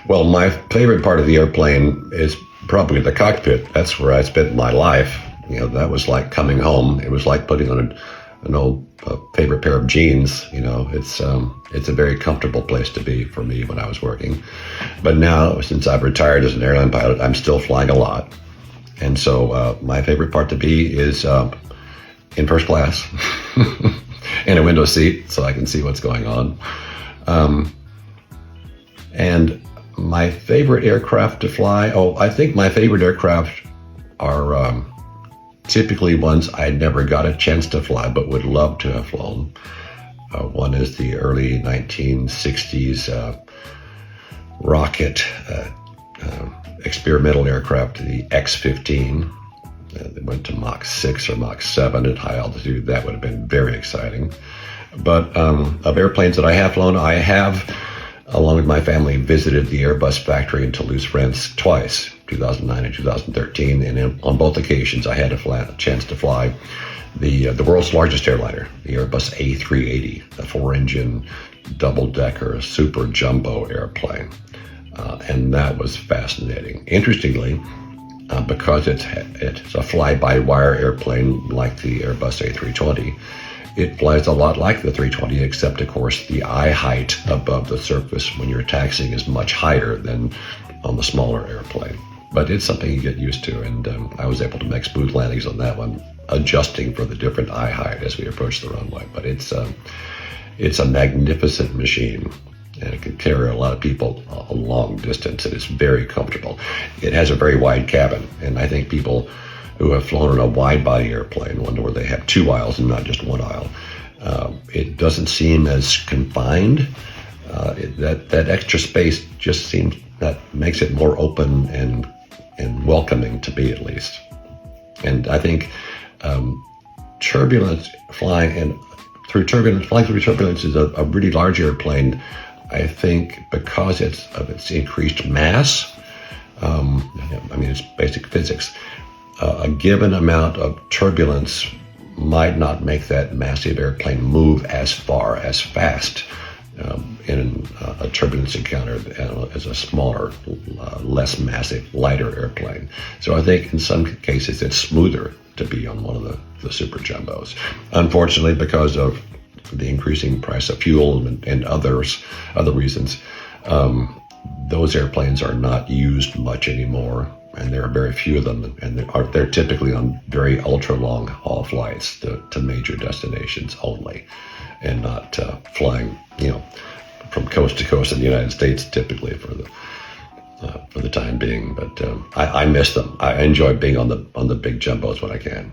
Well, my favorite part of the airplane is probably the cockpit. That's where I spent my life. That was like coming home. It was like putting on an old favorite pair of jeans. It's a very comfortable place to be for me when I was working. But now, since I've retired as an airline pilot, I'm still flying a lot. And so my favorite part to be is in first class in a window seat so I can see what's going on. And my favorite aircraft to fly, I think my favorite aircraft are typically ones I never got a chance to fly but would love to have flown. One is the early 1960s rocket experimental aircraft, the X-15. They went to Mach 6 or Mach 7 at high altitude. That would have been very exciting. But of airplanes that I have flown, I have, along with my family, visited the Airbus factory in Toulouse, France twice, 2009 and 2013. And on both occasions, I had a chance to fly the world's largest airliner, the Airbus A380, a 4-engine, double-decker, super jumbo airplane. And that was fascinating. Interestingly, because it's a fly-by-wire airplane like the Airbus A320, it flies a lot like the 320, except, of course, the eye height above the surface when you're taxiing is much higher than on the smaller airplane. But it's something you get used to, and I was able to make smooth landings on that one, adjusting for the different eye height as we approach the runway. But it's a magnificent machine, and it can carry a lot of people a long distance, and it's very comfortable. It has a very wide cabin, and I think people who have flown in a wide-body airplane wonder where they have two aisles and not just one aisle. It doesn't seem as confined. That extra space just seems that makes it more open and welcoming to me, at least. And I think flying through turbulence is a really large airplane. I think because of its increased mass, it's basic physics. A given amount of turbulence might not make that massive airplane move as far, as fast in a turbulence encounter as a smaller, less massive, lighter airplane. So I think in some cases it's smoother to be on one of the super jumbos. Unfortunately, because of the increasing price of fuel and other reasons, those airplanes are not used much anymore, and there are very few of them, and they're typically on very ultra-long haul flights to major destinations only, and not flying, from coast to coast in the United States typically for the time being. But I miss them. I enjoy being on the big jumbos when I can.